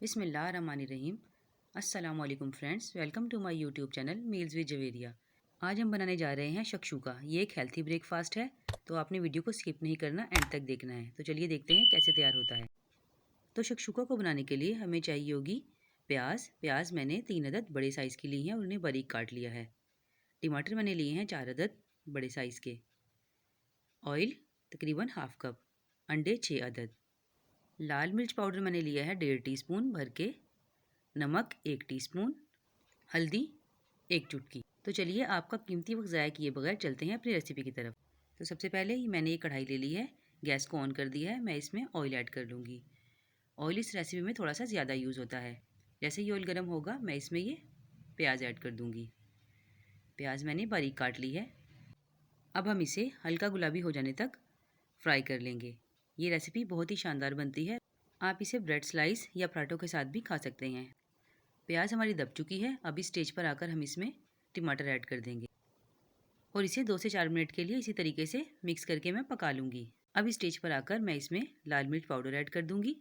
बिस्मिल्लाहिर्रहमानिर्रहीम। अस्सलाम वालेकुम friends, welcome to my YouTube channel meals with Javeria. आज हम बनाने जा रहे हैं शक्शूका। ये एक हेल्थी ब्रेकफास्ट है, तो आपने वीडियो को स्किप नहीं करना, एंड तक देखना है। तो चलिए देखते हैं कैसे तैयार होता है। तो शक्शूका को बनाने के लिए हमें चाहिए होगी प्याज मैंने 3 अदद बड़े साइज़ की ली हैं और उन्हें बारीक काट लिया है। टमाटर मैंने लिए हैं 4 अदद बड़े साइज़ के। ऑयल तकरीबन हाफ कप। अंडे 6 अदद। लाल मिर्च पाउडर मैंने लिया है 1.5 टीस्पून भर के। नमक 1 टीस्पून। हल्दी 1 चुटकी। तो चलिए आपका कीमती वक्त ज़ाया किए बगैर चलते हैं अपनी रेसिपी की तरफ। तो सबसे पहले ही मैंने एक कढ़ाई ले ली है, गैस को ऑन कर दिया है। मैं इसमें ऑयल ऐड कर लूँगी। ऑयल इस रेसिपी में थोड़ा सा ज़्यादा यूज़ होता है। जैसे ही ऑयल गर्म होगा मैं इसमें ये प्याज ऐड कर दूँगी। प्याज मैंने बारीक काट ली है। अब हम इसे हल्का गुलाबी हो जाने तक फ्राई कर लेंगे। ये रेसिपी बहुत ही शानदार बनती है। आप इसे ब्रेड स्लाइस या पराठों के साथ भी खा सकते हैं। प्याज हमारी दब चुकी है। अब इस स्टेज पर आकर हम इसमें टमाटर ऐड कर देंगे और इसे 2 से 4 मिनट के लिए इसी तरीके से मिक्स करके मैं पका लूँगी। अब इस स्टेज पर आकर मैं इसमें लाल मिर्च पाउडर ऐड कर दूँगी,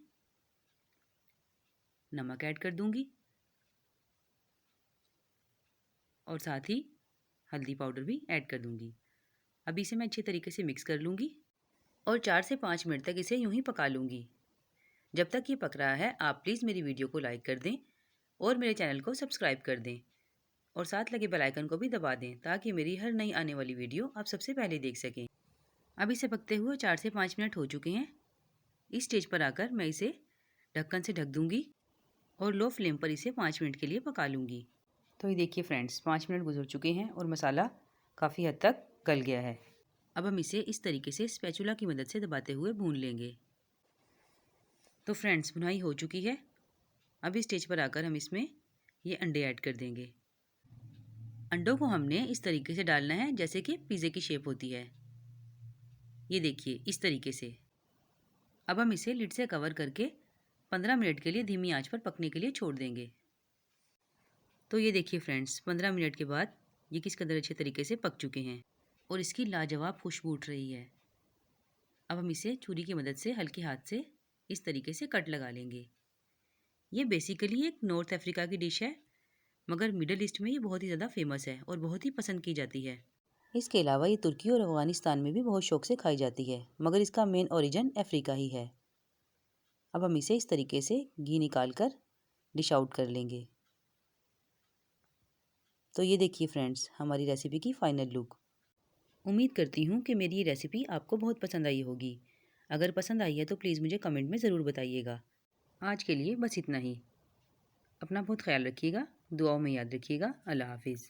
नमक ऐड कर दूँगी और साथ ही हल्दी पाउडर भी ऐड कर दूँगी। अब इसे मैं अच्छे तरीके से मिक्स कर लूँगी और 4 से 5 मिनट तक इसे यूँ ही पका लूँगी। जब तक ये पक रहा है आप प्लीज़ मेरी वीडियो को लाइक कर दें और मेरे चैनल को सब्सक्राइब कर दें और साथ लगे बेल आइकन को भी दबा दें ताकि मेरी हर नई आने वाली वीडियो आप सबसे पहले देख सकें। अब इसे पकते हुए 4 से 5 मिनट हो चुके हैं। इस स्टेज पर आकर मैं इसे ढक्कन से ढक दूँगी और लो फ्लेम पर इसे 5 मिनट के लिए पका लूँगी। तो ये देखिए फ्रेंड्स, 5 मिनट गुजर चुके हैं और मसाला काफ़ी हद तक गल गया है। अब हम इसे इस तरीके से स्पैचुला की मदद से दबाते हुए भून लेंगे। तो फ्रेंड्स, भुनाई हो चुकी है। अब इस स्टेज पर आकर हम इसमें ये अंडे ऐड कर देंगे। अंडों को हमने इस तरीके से डालना है जैसे कि पिज़्ज़े की शेप होती है। ये देखिए इस तरीके से। अब हम इसे लिड से कवर करके 15 मिनट के लिए धीमी आंच पर पकने के लिए छोड़ देंगे। तो ये देखिए फ्रेंड्स, 15 मिनट के बाद ये किस कदर अच्छे तरीके से पक चुके हैं और इसकी लाजवाब खुशबू उठ रही है। अब हम इसे छुरी की मदद से हल्के हाथ से इस तरीके से कट लगा लेंगे। ये बेसिकली एक नॉर्थ अफ्रीका की डिश है, मगर मिडल ईस्ट में ये बहुत ही ज़्यादा फेमस है और बहुत ही पसंद की जाती है। इसके अलावा ये तुर्की और अफ़गानिस्तान में भी बहुत शौक से खाई जाती है, मगर इसका मेन ओरिजिन अफ्रीका ही है। अब हम इसे इस तरीके से घी निकाल कर डिश आउट कर लेंगे। तो ये देखिए फ्रेंड्स, हमारी रेसिपी की फ़ाइनल लुक। उम्मीद करती हूँ कि मेरी ये रेसिपी आपको बहुत पसंद आई होगी। अगर पसंद आई है तो प्लीज़ मुझे कमेंट में ज़रूर बताइएगा। आज के लिए बस इतना ही। अपना बहुत ख्याल रखिएगा, दुआओं में याद रखिएगा। अल्लाह हाफ़िज़।